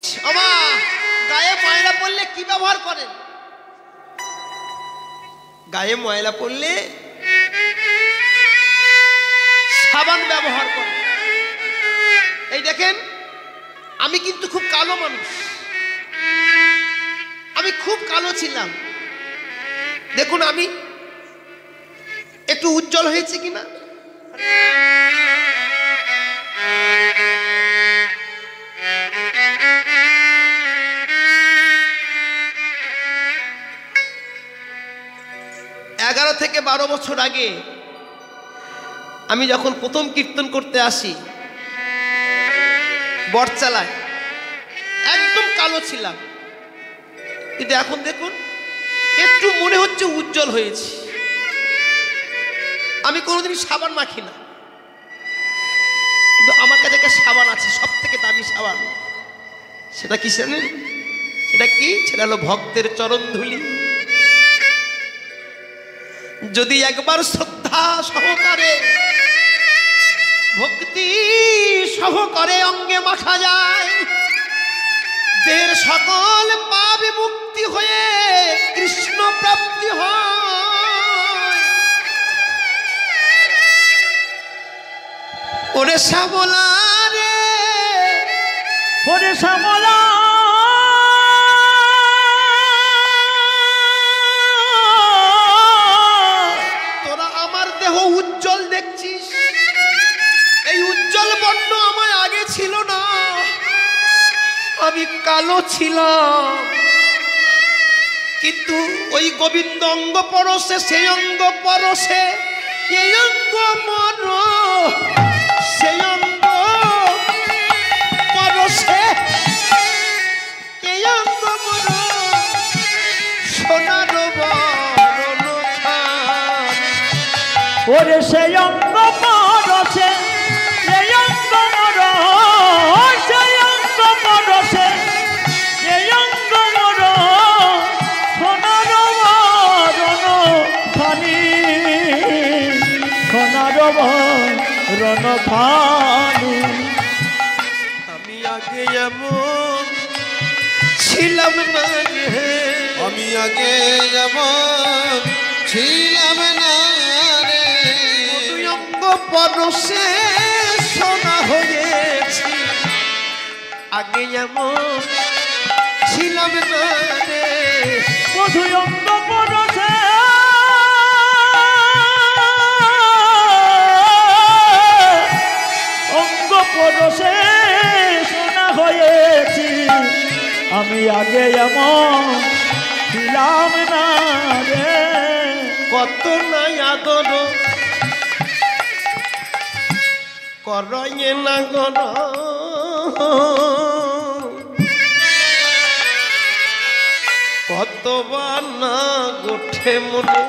আমা গায়ে ময়লা পড়লে কি ব্যবহার করেন? গায়ে ময়লা পড়লে সাবান ব্যবহার করেন। এই দেখেন, আমি কিন্তু খুব কালো মানুষ, আমি খুব কালো ছিলাম। দেখুন আমি একটু উজ্জ্বল হয়েছে কিনা। এগারো থেকে 12 বছর আগে আমি যখন প্রথম কীর্তন করতে আসি বটচালায়, একদম কালো ছিলাম, কিন্তু এখন দেখুন একটু মনে হচ্ছে উজ্জ্বল হয়েছে। আমি কোনোদিন সাবান মাখি না, কিন্তু আমার কাছে একটা সাবান আছে, সব থেকে দামি সাবান। সেটা কি জানেন? সেটা কি? সেটা হলো ভক্তের চরণ ধুলি। যদি একবার শ্রদ্ধা সহকারে ভক্তি সহকারে অঙ্গে মাখা যায়, দেহের সকল পাপ মুক্তি হয়ে কৃষ্ণ প্রাপ্তি হয়। ওরে শ্যামলা রে, ওরে শ্যামলা, উজ্জ্বল দেখছিস, এই উজ্জ্বল বর্ণ আমার আগে ছিল না, আমি কালো ছিলাম। কিন্তু ওই গোবিন্দ অঙ্গ পরশে, সেই অঙ্গ পরশে, এই অঙ্গ মর, সেই অঙ্গ পরশে, এই অঙ্গ মর, সোনার ওরে সেই অঙ্গ পরশে, সেই অঙ্গ মর, সেই অঙ্গ পরশে, সেই অঙ্গ মর, সোনার বরণ ফানি, সোনার বরণ ফানি। আমি আগে এমন ছিলাম না রে, আমি আগে এমন ছিলাম না রে, অঙ্গ পরশে সোনা হয়েছি, আগে এমন ছিলাম না রে। মধু অঙ্গ পরশে, অঙ্গ পরশে সোনা হয়েছি, আমি আগে এমন ছিলাম না রে। কত নাই আদর করয়ে না গর, কতবার না গোঠে মনে